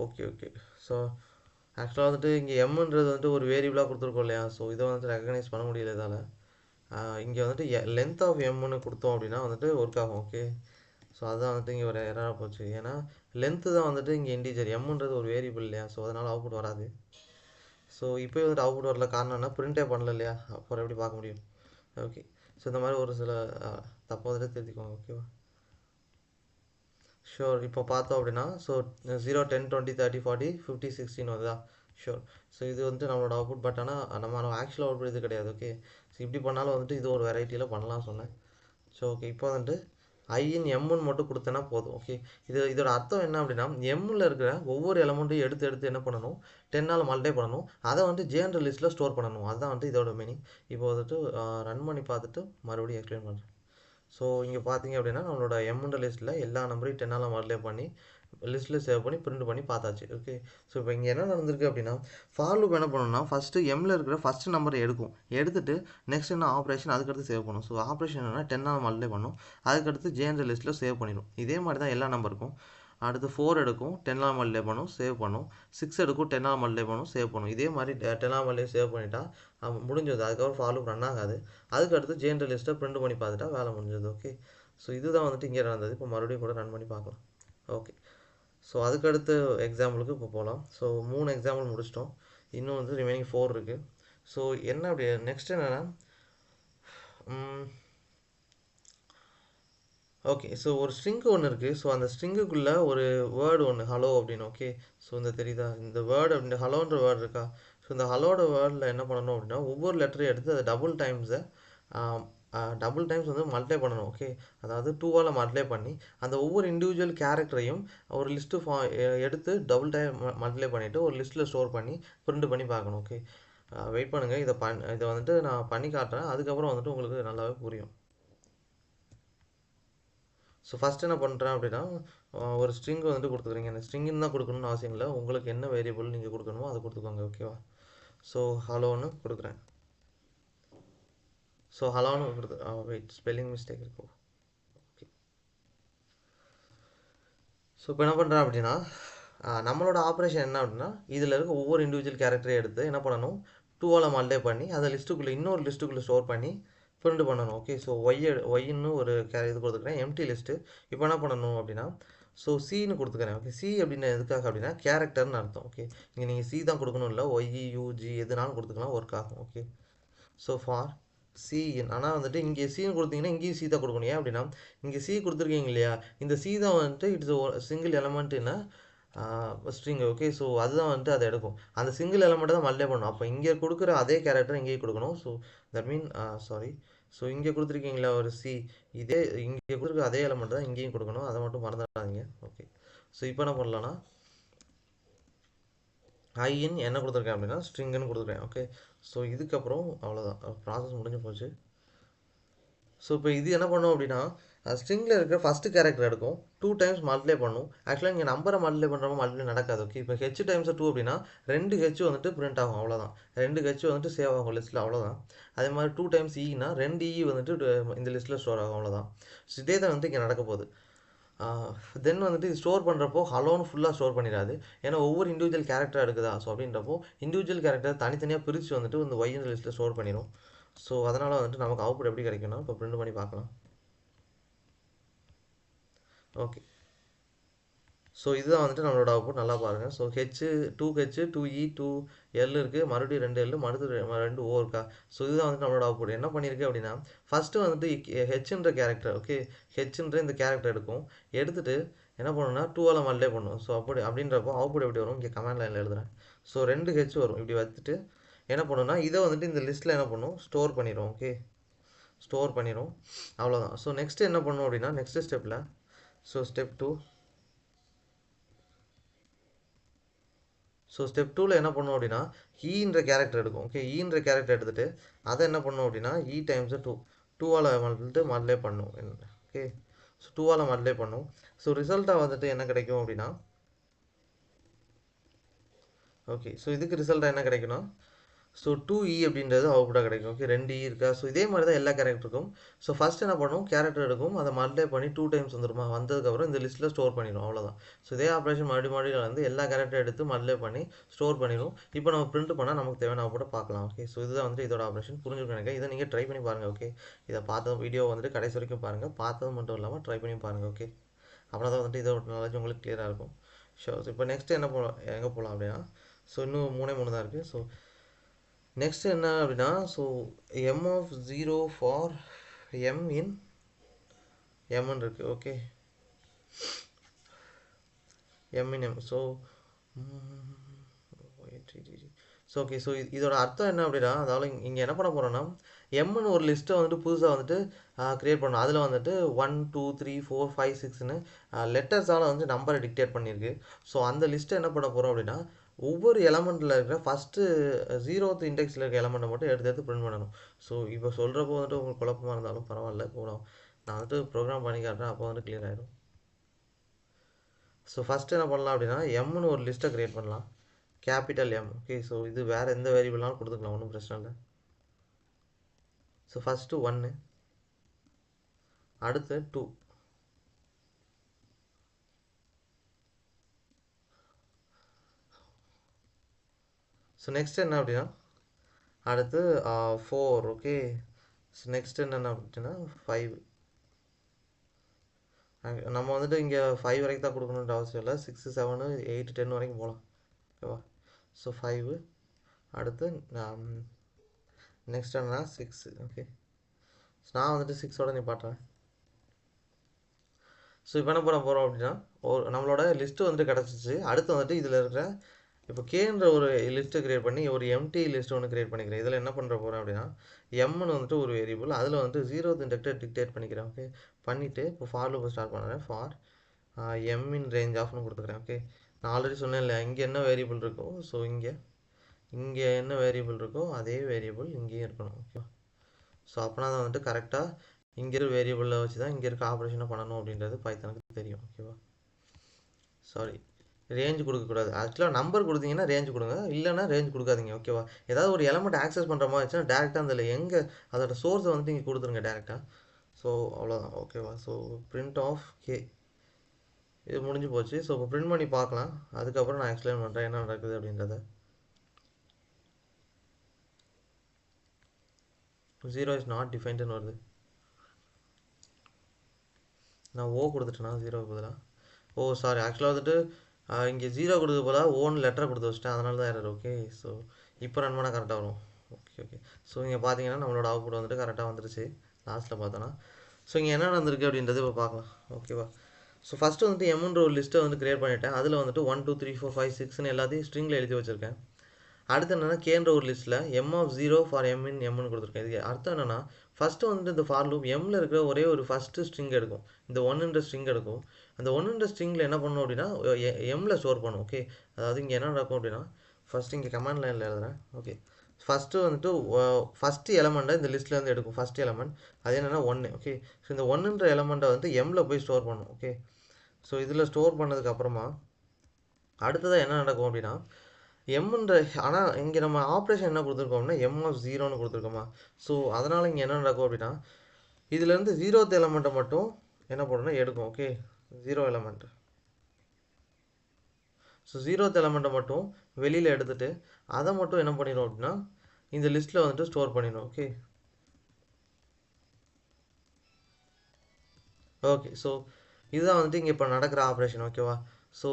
okay. ஸோ ஆக்சுவலாக வந்துட்டு இங்கே எம்ன்றது வந்துட்டு ஒரு வேரியபிளாக கொடுத்துருக்கோம் இல்லையா, ஸோ இதை வந்துட்டு ரெகனைஸ் பண்ண முடியல இதால். இங்கே வந்துட்டு லென்த் ஆஃப் எம்னு கொடுத்தோம் அப்படின்னா வந்துட்டு ஒர்க் ஆகும். ஓகே, ஸோ அதுதான் வந்துட்டு இங்கே ஒரு எரராக போச்சு. ஏன்னா லென்த்து தான் வந்துட்டு இங்கே இன்டீஜர், எம்ன்றது ஒரு வேரியபிள் இல்லையா, ஸோ அதனால் அவுட்புட் வராது. ஸோ இப்போ வந்துட்டு அவுட்புட் வரல, காரணம் என்ன, பிரிண்டே பண்ணல இல்லையா, அப்புறம் எப்படி பார்க்க முடியும். ஓகே, ஸோ இந்த மாதிரி ஒரு சில தப்பை வந்துட்டு திருத்திக்கோங்க. ஓகேவா? ஷோர், இப்போ பார்த்தோம் அப்படின்னா ஸோ 0, 10, 20, 30, 40, 50, 16 வருதா. ஷோர், ஸோ இது வந்துட்டு நம்மளோட அவுட்புட். பட் ஆனால் நம்ம ஆக்சுவல் அவுட்புட் இது கிடையாது. ஓகே, ஸோ இப்படி பண்ணாலும் வந்துட்டு இது ஒரு வெரைட்டியில் பண்ணலாம் சொன்னேன். ஸோ ஓகே, இப்போ வந்துட்டு ஐயின் எம்முன்னு மட்டும் கொடுத்தேன்னா போதும். ஓகே, இதோட அர்த்தம் என்ன அப்படின்னா, எம்மில் இருக்கிற ஒவ்வொரு எலமெண்ட்டையும் எடுத்து என்ன பண்ணணும், 10ஆல் மல்டிப்ளை பண்ணணும். அதை வந்துட்டு ஜேஎன்எல் லிஸ்ட்டில் ஸ்டோர் பண்ணணும். அதுதான் வந்துட்டு இதோட மீனிங். இப்போ வந்துட்டு ரன் பண்ணி பார்த்துட்டு மறுபடியும் எக்ஸ்பிளைன் பண்ணுறேன். ஸோ இங்கே பார்த்தீங்க அப்படின்னா நம்மளோட எம்ன்ற லிஸ்ட்டில் எல்லா நம்பரையும் 10ஆல் மல்டிப்ளை பண்ணி லிஸ்ட்டில் சேவ் பண்ணி பிரிண்ட் பண்ணி பார்த்தாச்சு. ஓகே, ஸோ இப்போ இங்கே என்ன நடந்திருக்கு அப்படின்னா, ஃபார் லூப் என்ன பண்ணணும்னா ஃபஸ்ட்டு எம்மில் இருக்கிற ஃபஸ்ட்டு நம்பரை எடுத்துட்டு நெக்ஸ்ட் என்ன ஆப்ரேஷன் அதுக்கடுத்து சேவ் பண்ணும். ஸோ ஆப்ரேஷன் என்னன்னா 10ஆல் மல்டிப்ளை பண்ணும், அதுக்கடுத்து ஜேஎன்எல் லிஸ்ட்டில் சேவ் பண்ணிடும். இதே மாதிரி தான் எல்லா நம்பருக்கும். அடுத்து 4 எடுக்கும், 10ஆல் மல்டிப்ளை பண்ணும், சேவ் பண்ணும். 6 எடுக்கும், 10ஆல் மல்டிப்ளை பண்ணும், சேவ் பண்ணும். இதே மாதிரி 10ஆல் மல்டிப்ளை சேவ் பண்ணிட்டா முடிஞ்சது. அதுக்கப்புறம் ஃபார் லூப் ரன் ஆகாது. அதுக்கடுத்து ஜேஎன்எல் லிஸ்ட்டை பிரிண்ட் பண்ணி பார்த்துட்டா வேலை முடிஞ்சது. ஓகே, ஸோ இதுதான் வந்துட்டு இங்கே நடந்தது. இப்போ மறுபடியும் கூட ரன் பண்ணி பார்க்கலாம். ஓகே, ஸோ அதுக்கடுத்து எக்ஸாம்பிளுக்கு இப்போ போகலாம். ஸோ 3 எக்ஸாம்பிள் முடிச்சிட்டோம், இன்னும் வந்து ரிமைனிங் 4 இருக்குது. ஸோ என்ன அப்படி நெக்ஸ்ட் என்னென்னா, ஓகே, ஸோ ஒரு ஸ்ட்ரிங்கு ஒன்று இருக்குது. ஸோ அந்த ஸ்ட்ரிங்குக்குள்ளே ஒரு வேர்டு ஒன்று ஹலோ அப்படின்னு. ஓகே, ஸோ இந்த தெரியுதா, இந்த வேர்டு அப்படின்னு ஹலோன்ற வேர்டு இருக்கா. ஸோ இந்த ஹலோட வேர்டில் என்ன பண்ணணும் அப்படின்னா, ஒவ்வொரு லெட்டரையும் எடுத்து அதை டபுள் டைம்ஸ் வந்து மல்டிப்ளை பண்ணணும். ஓகே, அதாவது 2ஆல் மல்டிப்ளை பண்ணி அந்த ஒவ்வொரு இண்டிவிஜுவல் கேரக்டரையும் ஒரு லிஸ்ட்டு எடுத்து டபுள் டைம் மல்டிப்ளை பண்ணிவிட்டு ஒரு லிஸ்ட்டில் ஸ்டோர் பண்ணி பிரிண்ட் பண்ணி பார்க்கணும். ஓகே, வெயிட் பண்ணுங்கள், இதை வந்துட்டு நான் பண்ணி காட்டுறேன். அதுக்கப்புறம் வந்துட்டு உங்களுக்கு நல்லாவே புரியும். ஸோ ஃபஸ்ட் என்ன பண்ணுறேன் அப்படின்னா, ஒரு ஸ்ட்ரிங் வந்துட்டு கொடுத்துக்கிறீங்க. அந்த ஸ்ட்ரிங்குன்னு தான் கொடுக்கணும்னு அவசியம் இல்லை, உங்களுக்கு என்ன வேரியபிள் நீங்கள் கொடுக்கணுமோ அதை கொடுத்துக்கோங்க. ஓகேவா? ஸோ ஹலோன்னு கொடுக்குறேன். ஸோ ஹலோன்னு வெயிட், ஸ்பெல்லிங் மிஸ்டேக் இருக்கும். ஓகே, ஸோ இப்போ என்ன பண்ணுறேன் அப்படின்னா, நம்மளோட ஆப்ரேஷன் என்ன அப்படின்னா, இதில் இருக்க ஒவ்வொரு இண்டிவிஜுவல் கேரக்டரையும் எடுத்து என்ன பண்ணணும், 2ஆல் மல்டிப்ளை பண்ணி அதை இன்னொரு லிஸ்ட்டுக்குள்ளே ஸ்டோர் பண்ணி பிரிண்ட் பண்ணணும். ஓகே, ஸோ ஒய்ன்னு ஒரு இது கொடுத்துக்கிறேன், எம்டி லிஸ்ட்டு. இப்போ என்ன பண்ணணும் அப்படின்னா, ஸோ சின்னு கொடுத்துக்கிறேன். ஓகே, சி அப்படின்னு எதுக்காக அப்படின்னா கேரக்டர்னு அர்த்தம். ஓகே, இங்கே நீங்கள் சி தான் கொடுக்கணும், இல்லை ஒய்யூஜி எதுனாலும் கொடுத்துக்கலாம், ஒர்க் ஆகும். ஓகே, ஸோ ஃபார் சி, ஆனால் வந்துட்டு இங்கே சின்னு கொடுத்தீங்கன்னா இங்கேயும் சி தான் கொடுக்கணும். ஏன் அப்படின்னா இங்கே சி கொடுத்துருக்கீங்க இல்லையா, இந்த சி தான் வந்துட்டு இட்ஸ் சிங்கிள் எலமெண்ட்டுன்னா ஸ்ட்ரிங். ஓகே, ஸோ அதுதான் வந்துட்டு அதை எடுக்கும். அந்த சிங்கிள் எலமெண்ட்டை தான் மல்டிப்ளை பண்ணணும். அப்போ இங்கே கொடுக்குற அதே கேரக்டர் இங்கேயே கொடுக்கணும். ஸோ தட் மீன் ஸோ இங்கே கொடுத்துருக்கீங்களா ஒரு சி, இதே இங்கே கொடுக்குற அதே எலமெண்ட் தான் இங்கேயும் கொடுக்கணும், அதை மட்டும் மறந்துடாதீங்க. ஓகே, ஸோ இப்போ என்ன பண்ணலான்னா, ஐயின் என்ன கொடுத்துருக்கேன் அப்படின்னா ஸ்ட்ரிங்குன்னு கொடுத்துருக்கேன். ஓகே, ஸோ இதுக்கப்புறம் அவ்வளோதான், ப்ராசஸ் முடிஞ்சு போச்சு. ஸோ இப்போ இது என்ன பண்ணோம் அப்படின்னா, ஸ்ட்ரிங்கில் இருக்கிற ஃபஸ்ட்டு கேரக்டர் எடுக்கும் 2 டைம்ஸ் மல்டிப்ளை பண்ணும். ஆக்சுவலாக இங்கே நம்பரை மல்டிப்ளை பண்ணுறப்ப மல்டிப்ளை நடக்காது. ஓகே, இப்போ ஹெச் டைம்ஸ் 2 அப்படின்னா 2 ஹெச் வந்துட்டு பிரிண்ட் ஆகும், அவ்வளோதான். 2 ஹெச் வந்துட்டு சேவ் ஆகும் லிஸ்ட்டில், அவ்வளோதான். அதே மாதிரி 2 டைம்ஸ் ஈனா 2 இ வந்துட்டு இந்த லிஸ்ட்டில் ஸ்டோர் ஆகும், அவ்வளோதான். ஸோ இதே தான் வந்து இங்கே நடக்க போகுது. தென் வந்துட்டு இது ஸ்டோர் பண்ணுறப்போ ஹலோன்னு ஃபுல்லாக ஸ்டோர் பண்ணிடாது. ஏன்னா ஒவ்வொரு இண்டிவிஜுவல் கேரக்டராக எடுக்குதா. ஸோ அப்படின்றப்போ இண்டிவிஜுவல் கேரக்டர் தனித்தனியாக பிரித்து வந்துட்டு இந்த ஒய்ன்ற லிஸ்ட்டில் ஸ்டோர் பண்ணிடும். ஸோ அதனால் வந்துட்டு நமக்கு அவுட்புட் எப்படி கிடைக்கும்னா இப்போ பிரிண்ட் பண்ணி பார்க்கலாம். ஓகே, ஸோ இதுதான் வந்துட்டு நம்மளோட அவுட்புட், நல்லா பாருங்கள். So H 2H 2E 2L இருக்குது, மறுபடியும் 2L, மறுபடியும் 2 O இருக்கா. ஸோ இதுதான் வந்துட்டு நம்மளோட அவுட்புட். என்ன பண்ணியிருக்கு அப்படின்னா ஃபஸ்ட்டு வந்துட்டு ஹெச்ன்ற கேரக்டர், ஓகே, ஹெச்ன்ற இந்த கேரக்டர் எடுக்கும். எடுத்துகிட்டு என்ன பண்ணணும்னா 2ஆல் மல்டிப்ளை பண்ணும். ஸோ அப்படின்றப்போ அவுட்புட் எப்படி வரும், இங்கே கமெண்ட் லைனில் எழுதுகிறேன். ஸோ 2 ஹெச் வரும். இப்படி வச்சுட்டு என்ன பண்ணணும்னா இதை வந்துட்டு இந்த லிஸ்ட்டில் என்ன பண்ணும், ஸ்டோர் பண்ணிடும். ஓகே, ஸ்டோர் பண்ணிடும், அவ்வளோதான். ஸோ நெக்ஸ்ட்டு என்ன பண்ணும் அப்படின்னா நெக்ஸ்ட் ஸ்டெப்பில், ஸோ ஸ்டெப் 2, ஸோ ஸ்டெப் 2ல் என்ன பண்ணும் அப்படின்னா ஈன்ற கேரக்டர் எடுக்கும். ஓகே, ஈன்ற கேரக்டர் எடுத்துகிட்டு அதை என்ன பண்ணும் அப்படின்னா இ டைம்ஸ் 2ஆல் மல்டிப்ளை பண்ணும். ஓகே, ஸோ 2ஆல் மல்டிப்ளை பண்ணும். ஸோ ரிசல்ட்டாக வந்துட்டு என்ன கிடைக்கும் அப்படின்னா, ஓகே, ஸோ இதுக்கு ரிசல்ட்டாக என்ன கிடைக்குன்னா ஸோ 2E அப்படின்றது அவுட்புட்டாக கிடைக்கும். ஓகே, 2E இருக்கா. ஸோ இதே மாதிரி தான் எல்லா கேரக்டருக்கும். ஸோ ஃபஸ்ட் என்ன பண்ணும், கேரக்டர் எடுக்கும், அதை மல்டிப்ளை பண்ணி 2 டைம்ஸ் வந்துருமா, வந்ததுக்கப்புறம் இந்த லிஸ்ட்டில் ஸ்டோர் பண்ணிடும், அவ்வளோதான். ஸோ இதே ஆப்ரேஷன் மறுபடியும் வந்து எல்லா கேரக்டர் எடுத்து மல்டிப்ளை பண்ணி ஸ்டோர் பண்ணிடும். இப்போ நம்ம பிரிண்ட் பண்ணால் நமக்கு தேவையான அவுட்புட்டை பார்க்கலாம். ஓகே, ஸோ இதுதான் வந்துட்டு இதோட ஆப்ரேஷன். புரிஞ்சுக்கணும் நினைக்கிறேன். இதை நீங்கள் ட்ரை பண்ணி பாருங்கள். ஓகே, இதை பார்த்ததும் வீடியோ வந்துட்டு கடைசி வரைக்கும் பாருங்கள். பார்த்தது மட்டும் இல்லாமல் ட்ரை பண்ணி பாருங்கள். ஓகே, அப்படின்னா தான் வந்துட்டு இதோட நாலேஜ் உங்களுக்கு கிளியராக இருக்கும். ஸோ இப்போ நெக்ஸ்ட் என்ன போகலாம், எங்கே போகலாம் அப்படின்னா, ஸோ இன்னும் 3 தான் இருக்குது. ஸோ நெக்ஸ்ட் என்ன அப்படின்னா, so m of 0 for m in mன்னு இருக்குது. Okay, m in m. So okay, so இதோட அர்த்தம் என்ன அப்படின்னா, அதாவது இங்கே என்ன பண்ண போகிறோன்னா எம்னு ஒரு லிஸ்ட்டை வந்துட்டு புதுசாக வந்துட்டு க்ரியேட் பண்ணணும். அதில் வந்துட்டு 1 2 3 4 5 6ன்னு லெட்டர்ஸால் வந்து நம்பரை டிக்டேட் பண்ணியிருக்கு. ஸோ அந்த லிஸ்ட்டை என்ன பண்ண போகிறோம் அப்படின்னா ஒவ்வொரு எலமெண்ட்டில் இருக்கிற ஃபஸ்ட்டு 0th இண்டெக்ஸில் இருக்க எலமெண்ட்டை மட்டும் எடுத்து பிரிண்ட் பண்ணணும். ஸோ இப்போ சொல்கிறப்போ வந்துட்டு உங்களுக்கு குழப்பமாக இருந்தாலும் பரவாயில்ல, இப்போ நான் வந்துட்டு ப்ரோக்ராம் பண்ணி காட்டுறேன், அப்போ வந்து கிளியர் ஆகிடும். ஸோ ஃபஸ்ட்டு என்ன பண்ணலாம் அப்படின்னா எம்னு ஒரு லிஸ்ட்டை க்ரியேட் பண்ணலாம், கேபிட்டல் M. ஓகே, ஸோ இது வேறு எந்த வேரியபிள்னாலும் கொடுத்துக்கலாம், ஒன்றும் பிரச்சனை இல்லை. ஸோ ஃபஸ்ட்டு 1, அடுத்து 2, ஸோ நெக்ஸ்ட் என்ன அப்படின்னா அடுத்து 4. ஓகே, ஸோ நெக்ஸ்ட் என்னென்ன அப்படின்னா 5. நம்ம வந்துட்டு இங்கே 5 வரைக்கும் தான் கொடுக்கணுன்ற அவசியம் இல்லை, 6 7 8 10 வரைக்கும் போகலாம். ஓகேவா. ஸோ 5, அடுத்து நெக்ஸ்ட் என்னன்னா 6. ஓகே, ஸோ நான் வந்துட்டு 6ஓட நிப்பாட்டுறேன். ஸோ இப்போ என்ன பண்ண போகிறோம் அப்படின்னா நம்மளோட லிஸ்ட்டு வந்துட்டு கிடச்சிச்சு. அடுத்து வந்துட்டு இதில் இருக்கிற இப்போ கேன்ற ஒரு லிஸ்ட்டை க்ரியேட் பண்ணி ஒரு எம்டி லிஸ்ட்டு ஒன்று க்ரியேட் பண்ணிக்கிறேன். இதில் என்ன பண்ணுற போகிறேன் அப்படின்னா எம்னு வந்துட்டு ஒரு வேரியபிள், அதில் வந்துட்டு 0th இண்டெக்டர் டிக்டேட் பண்ணிக்கிறேன். ஓகே, பண்ணிவிட்டு இப்போ ஃபார் லூப் ஸ்டார்ட் பண்ணுறேன். ஃபார் m in range ஆஃப்னு கொடுத்துக்கிறேன். ஓகே, நான் ஆல்ரெடி சொன்னேன் இல்லையா, இங்கே என்ன வேரியபிள் இருக்கோ ஸோ இங்கே என்ன வேரியபிள் இருக்கோ அதே வேரியபிள் இங்கேயும் இருக்கணும். ஓகே, ஸோ அப்படின்னா தான் வந்துட்டு கரெக்டாக இங்கே இருக்க வேரியபிளில் வச்சு தான் இங்கே இருக்க ஆப்ரேஷனை பண்ணணும் அப்படின்றது பைத்தானுக்கு தெரியும். ஓகேவா. சாரி, ரேஞ்ச் கொடுக்கக்கூடாது. ஆக்சுவலாக நம்பர் கொடுத்தீங்கன்னா ரேஞ்ச் கொடுங்க, இல்லைனா ரேஞ்ச் கொடுக்காதீங்க. ஓகேவா. ஏதாவது ஒரு எலமெண்ட் ஆக்சஸ் பண்ணுற மாதிரி இருந்துச்சுன்னா டேரெக்டாக அந்த எங்கே அதோட சோர்ஸை வந்துட்டு இங்கே கொடுத்துருங்க டேரெக்டாக. ஸோ அவ்வளோதான். ஓகேவா. ஸோ பிரிண்ட் ஆஃப் கே இது முடிஞ்சு போச்சு. ஸோ இப்போ பிரிண்ட் பண்ணி பார்க்கலாம், அதுக்கப்புறம் நான் எக்ஸ்பிளைன் பண்ணுறேன் என்ன நடக்குது அப்படின்றத. 0 இஸ் நாட் டிஃபைன்டுன்னு வருது. நான் ஓ கொடுத்துட்டேன்னா 0க்கு பதிலாக சாரி, ஆக்சுவலாக வந்துட்டு இங்கே 0 கொடுத்து போல ஓன்னு லெட்டரை கொடுத்து வச்சிட்டேன், அதனால தான் எரர். ஓகே, ஸோ இப்போ ரன் பண்ணால் கரெக்டாக வரும். ஓகே, ஸோ இங்கே பார்த்தீங்கன்னா நம்மளோட அவுட்புட் வந்துட்டு கரெக்டாக வந்துருச்சு லாஸ்ட்டில் பார்த்தோன்னா. ஸோ இங்கே என்ன நடந்திருக்கு அப்படின்றது இப்போ பார்க்கலாம். ஓகேவா. ஸோ ஃபஸ்ட்டு வந்துட்டு எம்ன்ற ஒரு லிஸ்ட்டை வந்து க்ரியேட் பண்ணிவிட்டேன். அதில் வந்துட்டு 1 2 3 4 5 6ன்னு எல்லாத்தையும் ஸ்ட்ரிங்கில் எழுதி வச்சுருக்கேன். அடுத்து என்னென்னா கேன்ற ஒரு லிஸ்ட்டில் m of 0 for m in mன்னு கொடுத்துருக்கேன். இது அர்த்தம் என்னென்னா ஃபஸ்ட்டு வந்துட்டு இந்த ஃபார் லூப் எம்மில் இருக்கிற ஒரே ஒரு ஃபஸ்ட்டு ஸ்ட்ரிங் எடுக்கும், இந்த 1ன்ற ஸ்ட்ரிங் எடுக்கும். அந்த 1ன்ற ஸ்ட்ரிங்கில் என்ன பண்ணணும் அப்படின்னா எம்மில் ஸ்டோர் பண்ணும். ஓகே, அதாவது இங்கே என்ன நடக்கும் அப்படின்னா ஃபஸ்ட்டு இங்கே கமாண்ட் லைனில் எழுதுறேன். ஓகே, ஃபஸ்ட்டு வந்துட்டு ஃபஸ்ட்டு எலமெண்ட்டை இந்த லிஸ்ட்லேருந்து எடுக்கும். ஃபஸ்ட் எலமெண்ட் அது என்னென்னா 1. ஓகே, ஸோ இந்த 1ன்ற எலமெண்ட்டை வந்து எம்மில் போய் ஸ்டோர் பண்ணும். ஓகே, ஸோ இதில் ஸ்டோர் பண்ணதுக்கப்புறமா அடுத்ததாக என்ன நடக்கும் அப்படின்னா எம்ன்ற, ஆனால் இங்கே நம்ம ஆப்ரேஷன் என்ன கொடுத்துருக்கோம்னா எம் ஆஃப் 0ன்னு கொடுத்துருக்கோமா. ஸோ அதனால் இங்கே என்ன நடக்கும் அப்படின்னா இதுலேருந்து 0th எலமெண்ட்டை மட்டும் என்ன பண்ணணும்னா எடுக்கும். Okay, 0 element. ஸோ 0th எலமெண்ட்டை மட்டும் வெளியில் எடுத்துகிட்டு அதை மட்டும் என்ன பண்ணிடும் அப்படின்னா இந்த லிஸ்ட்டில் வந்துட்டு ஸ்டோர் பண்ணிடும். ஓகே, ஓகே, ஸோ இதுதான் வந்துட்டு இங்கே இப்போ நடக்கிற ஆப்ரேஷன். ஓகேவா, ஸோ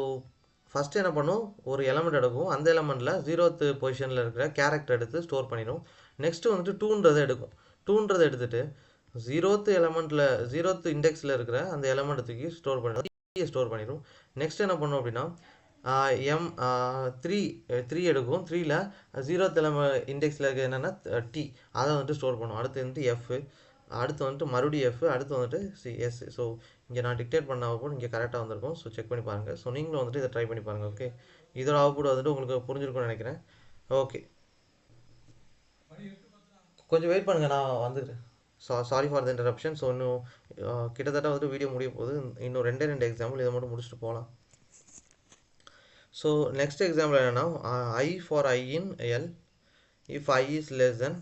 ஃபஸ்ட்டு என்ன பண்ணும், ஒரு எலமெண்ட் எடுக்கும், அந்த எலமெண்ட்டில் 0th பொசிஷனில் இருக்கிற கேரக்டர் எடுத்து ஸ்டோர் பண்ணிடும். நெக்ஸ்ட்டு வந்துட்டு 2ன்றதை எடுக்கும். 2ன்றதை எடுத்துகிட்டு 0th எலமெண்ட்டில் 0th இண்டெக்ஸில் இருக்கிற அந்த எலமெண்ட்டை தூக்கி ஸ்டோர் பண்ணிடும். நெக்ஸ்ட் என்ன பண்ணும் அப்படின்னா எம் 3 எடுக்கும். 3ல் 0th இண்டெக்ஸில் இருக்க என்னென்னா டி, அதை வந்துட்டு ஸ்டோர் பண்ணும். அடுத்து வந்துட்டு எஃப், அடுத்து வந்துட்டு மறுபடியும் எஃப், அடுத்து வந்துட்டு எஸ். ஸோ இங்கே நான் டிக்டேட் பண்ண அவுட்புட் இங்கே கரெக்டாக வந்திருக்கும். ஸோ செக் பண்ணி பாருங்கள். ஸோ நீங்களும் வந்துட்டு இதை ட்ரை பண்ணி பாருங்கள். ஓகே, இதோட அவுட்புட் வந்துட்டு உங்களுக்கு புரிஞ்சிருக்கும்னு நினைக்கிறேன். ஓகே, கொஞ்சம் வெயிட் பண்ணுங்கள், நான் வந்துடுறேன். Sorry for the interruption. So இன்னும் கிட்டத்தட்ட வந்துட்டு வீடியோ முடிய போகுது. இன்னும் 2 எக்ஸாம்பிள் இதை மட்டும் முடிச்சுட்டு போகலாம். ஸோ நெக்ஸ்ட் எக்ஸாம்பிள் என்னென்னா I for I in L if I is less than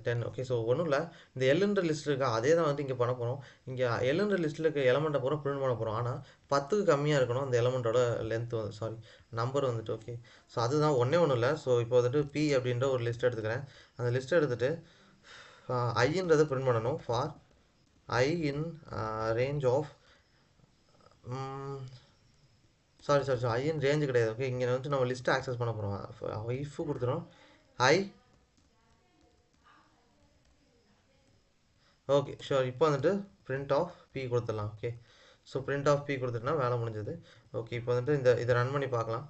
10. Okay, so ஒன்றும் இல்லை, இந்த எல்லுன்ற லிஸ்ட்டில் இருக்கா அதே தான் வந்து இங்கே பண்ண போகிறோம். இங்கே எல்லுன்ற லிஸ்ட்டில் இருக்க எலமெண்ட்டை பூரா பிரிண்ட் பண்ண போகிறோம். ஆனால் 10க்கு கம்மியாக இருக்கணும் அந்த எலமெண்ட்டோட லென்த் வந்து, சாரி நம்பர் வந்துட்டு. ஓகே, ஸோ அதுதான் ஒன்றும் இல்லை. ஸோ இப்போ வந்துட்டு P அப்படின்ற ஒரு லிஸ்ட் எடுத்துக்கிறேன். அந்த லிஸ்ட்டை எடுத்துகிட்டு ஐன்றதை பிரிண்ட் பண்ணணும். For I in range of sorry I in range கிடையாது. ஓகே, இங்கே வந்துட்டு நம்ம லிஸ்ட்டை ஆக்சஸ் பண்ண போகிறோம். இஃப் கொடுத்துரும் I. Okay, sure. இப்போ வந்துட்டு பிரிண்ட் ஆஃப் P கொடுத்துடலாம். Okay, so print of P கொடுத்துட்டுனா வேலை முடிஞ்சது. ஓகே, இப்போ வந்துட்டு இதை ரன் பண்ணி பார்க்கலாம்.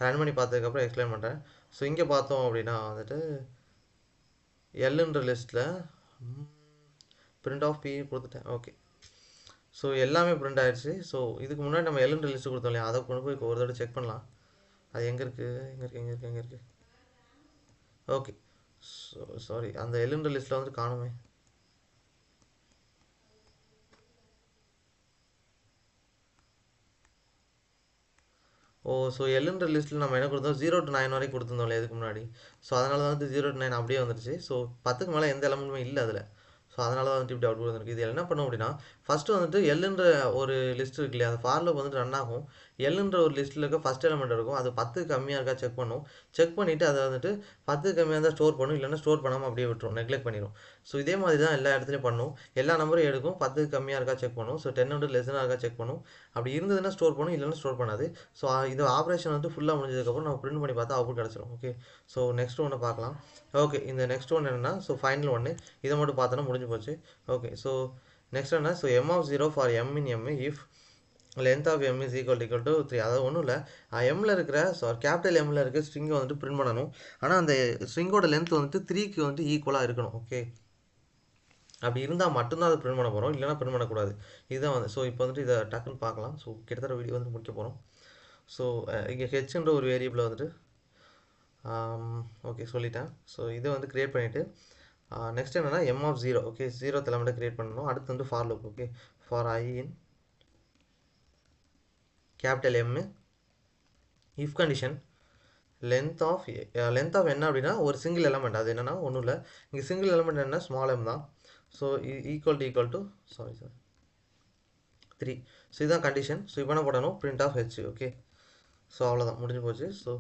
ரன் பண்ணி பார்த்ததுக்கப்புறம் எக்ஸ்பிளைன் பண்ணுறேன். ஸோ இங்கே பார்த்தோம் அப்படின்னா வந்துட்டு எல்லுன்ற லிஸ்ட்டில் பிரிண்ட் ஆஃப் P கொடுத்துட்டேன். ஓகே, ஸோ எல்லாமே பிரிண்ட் ஆகிடுச்சு. ஸோ இதுக்கு முன்னாடி நம்ம எல்லுன்ற லிஸ்ட்டு கொடுத்தோம் இல்லையா, அதை கொண்டு போய் ஒரு தடவை செக் பண்ணலாம். அது எங்கே இருக்குது. ஓகே, ஸோ சாரி, அந்த எல்லுன்ற லிஸ்ட்டில் வந்துட்டு காணுமே. ஸோ எல்லுன்ற லிஸ்ட்டில் நம்ம என்ன கொடுத்தோம், 0 to 9 வரைக்கும் கொடுத்துருந்தோம் இல்லையா இதுக்கு முன்னாடி. ஸோ அதனால தான் வந்து 0 to 9 அப்படியே வந்துருச்சு. ஸோ 10க்கு மேலே எந்த எலமெண்ட்டுமே இல்லை அதில். ஸோ அதனால தான் வந்துட்டு இப்படி அவுட்புட் வந்துருக்கு. இது என்ன பண்ணும் அப்படின்னா ஃபஸ்ட்டு வந்துட்டு எல்லுன்ற ஒரு லிஸ்ட் இருக்கு இல்லையா, அது ஃபாரில் வந்துட்டு ரன் ஆகும். எல்லுன்ற ஒரு லிஸ்ட்டில் இருக்க ஃபஸ்ட் எலமெண்ட் இருக்கும், அது 10க்கு கம்மியாக இருக்கா செக் பண்ணும். செக் பண்ணிவிட்டு அதை வந்துட்டு 10க்கு கம்மியாக இருந்தால் ஸ்டோர் பண்ணும், இல்லைன்னா ஸ்டோர் பண்ணாமல் அப்படியே விட்டுரும், நெக்லெக்ட் பண்ணிடும். ஸோ இதே மாதிரி தான் எல்லா இடத்துலையும் பண்ணும். எல்லா நம்பரும் எடுக்கும், 10க்கு கம்மியாக இருக்கா செக் பண்ணும். ஸோ 10 வந்து லெஸ்ஸனாக இருக்கா செக் பண்ணும். அப்படி இருந்ததுன்னா ஸ்டோர் பண்ணும், இல்லைன்னா ஸ்டோர் பண்ணாது. ஸோ இது ஆப்ரேஷன் வந்து ஃபுல்லாக முடிஞ்சதுக்கப்புறம் நம்ம பிரிண்ட் பண்ணி பார்த்தா அவுட்புட் கிடச்சிரும். ஓகே, ஸோ நெக்ஸ்ட் ஒன்று பார்க்கலாம். ஓகே, இந்த நெக்ஸ்ட் ஒன்று என்னென்னா ஸோ ஃபைனல் ஒன்று, இதை மட்டும் பார்த்தோன்னா முடிஞ்சு போச்சு. ஓகே, ஸோ நெக்ஸ்ட் என்ன, so M of 0 for M in M if length of M is equal to 3. அதாவது ஒன்றும் இல்லை, எம்மில் இருக்கிற கேபிட்டல் எம்மில் இருக்கிற ஸ்ட்ரிங்கை வந்துட்டு பிரிண்ட் பண்ணணும். ஆனால் அந்த ஸ்ட்ரிங்கோட லென்த் வந்துட்டு 3க்கு வந்துட்டு ஈக்குவலாக இருக்கணும். ஓகே, அப்படி இருந்தால் மட்டும்தான் அதை பிரிண்ட் பண்ண போகிறோம், இல்லைனா பிரிண்ட் பண்ணக்கூடாது. இதுதான் வந்து ஸோ இப்போ வந்துட்டு இதை டக்குன்னு பார்க்கலாம். ஸோ கிட்டத்தட்ட வீடியோ வந்து முடிக்க போகிறோம். ஸோ இங்கே ஹெச்ன்ற ஒரு வேரியபிளை வந்துட்டு ஓகே சொல்லிட்டேன். ஸோ இதை வந்து க்ரியேட் பண்ணிவிட்டு நெக்ஸ்ட் என்னென்னா M of 0. ஓகே, 0th எலமெண்ட்டை க்ரியேட் பண்ணணும். அடுத்து வந்து for loop. Okay, for I in capital M if condition length of என்ன அப்படின்னா ஒரு சிங்கிள் எலமெண்ட், அது என்னென்னா ஒன்றும் இல்லை, இங்கே சிங்கிள் எலமெண்ட் என்ன ஸ்மால் m தான். So equal to 3. ஸோ இதுதான் கண்டிஷன். ஸோ இப்போ என்ன போடணும், print of H. Okay, so அவ்வளோதான், முடிஞ்சு போச்சு. ஸோ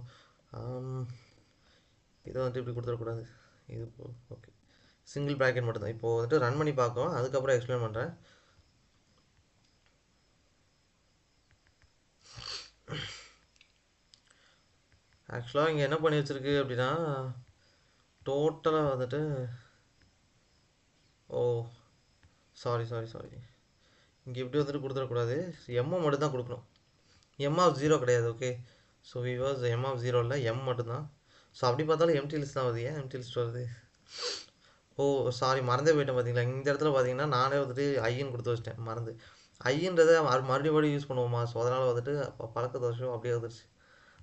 இதை வந்துட்டு இப்படி கொடுத்துடக்கூடாது, இது ஓகே சிங்கிள் ப்ராக்கெட் மட்டும்தான். இப்போது வந்துட்டு ரன் பண்ணி பார்க்கலாம், அதுக்கப்புறம் எக்ஸ்பிளைன் பண்ணுறேன். ஆக்சுவலாக இங்கே என்ன பண்ணி வச்சுருக்கு அப்படின்னா டோட்டலாக வந்துட்டு சாரி இங்கே இப்படி வந்துட்டு கொடுத்துடக்கூடாது, எம்மை மட்டும் தான் கொடுக்கணும். M of 0 கிடையாது. Okay, so Vilas M of 0 இல்லை, M மட்டும்தான். ஸோ அப்படி பார்த்தாலும் எம்டி லிஸ்ட் தான் வருது. ஏன் எம்டி லிஸ்ட் வருது? சாரி மறந்தே போயிட்டேன். பார்த்தீங்களா, இந்த இடத்துல பார்த்தீங்கன்னா நானே வந்துட்டு ஐன்னு கொடுத்து வச்சிட்டேன், மறந்து. ஐன்றதை மறுபடியும் யூஸ் பண்ணுவோமா, ஸோ அதனால் வந்துட்டு பழக்க தோஷம் அப்படியே வந்துருச்சு.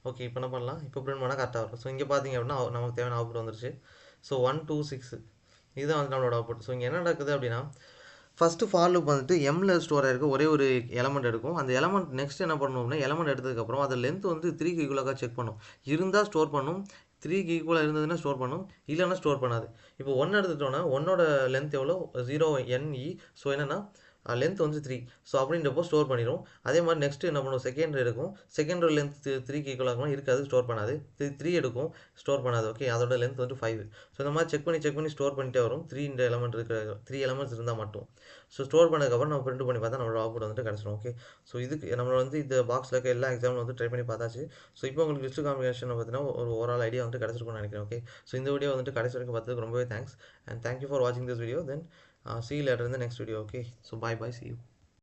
ஓகே இப்போ என்ன பண்ணலாம், இப்போ பிரிண்ட் பண்ணால் கரெக்டாக வரும். ஸோ இங்கே பார்த்தீங்க அப்படின்னா நமக்கு தேவையான அவுட்புட் வந்துருச்சு. ஸோ 1 2 6 இதுதான் வந்து நம்மளோட அவுட்புட். ஸோ இங்கே என்ன நடக்குது அப்படின்னா ஃபஸ்ட்டு ஃபார் லூப் வந்துட்டு எம்ல ஸ்டோர் ஆகிருக்கு ஒரே ஒரு எலமெண்ட் எடுக்கும். அந்த எலமெண்ட் நெக்ஸ்ட் என்ன பண்ணணும் அப்படின்னா எலமெண்ட் எடுத்ததுக்கப்புறம் அது லென்த் வந்து 3க்கு ஈக்குவலாக செக் பண்ணும். இருந்தால் ஸ்டோர் பண்ணும், 3க்கு ஈக்குவலாக இருந்ததுன்னா ஸ்டோர் பண்ணும், இல்லைன்னா ஸ்டோர் பண்ணாது. இப்போ 1 எடுத்துட்டோன்னா 1ஓட லென்த் எவ்வளோ 0NE. ஸோ என்னென்னா லென்த் வந்து 3. ஸோ அப்படின்றப்போ ஸ்டோர் பண்ணிடும். அதே மாதிரி நெக்ஸ்ட் என்ன பண்ணும், செகண்ட் எடுக்கும். செகண்டோட லென்த் 3க்கு ஈக்குவலாக இருக்காது, ஸ்டோர் பண்ணாது. 3 எடுக்கும், ஸ்டோர் பண்ணாது. ஓகே, அதோட லென்த் வந்து 5. ஸோ இந்த மாதிரி செக் பண்ணி ஸ்டோர் பண்ணிட்டே வரும். 3 இந்த எலமெண்ட் இருக்கிற 3 எலமெண்ட்ஸ் இருந்தால் மட்டும். ஸோ ஸ்டோர் பண்ணதுக்கப்புறம் நம்ம பிரிண்ட் பண்ணி பார்த்தா நம்மளோட அவுட்புட் வந்துட்டு கிடச்சிடும். ஓகே, ஸோ இதுக்கு நம்ம வந்து இந்த பாக்ஸில் இருக்க எல்லா எக்ஸாம்பிளும் வந்து ட்ரை பண்ணி பார்த்தாச்சு. ஸோ இப்போ உங்களுக்கு லிஸ்ட் காம்பினேஷன் பார்த்தீங்கன்னா ஒரு ஓவரால் ஐடியா வந்து கிடச்சிருக்கும்னு நினைக்கிறேன். ஓகே, ஸோ இந்த வீடியோ வந்துட்டு கடைசி வரைக்கும் பார்த்ததுக்கு ரொம்பவே தேங்க்ஸ். அண்ட் தேங்க்யூ ஃபார் வாட்சிங் this video. Then see you later in the next video. Okay, so bye, see you.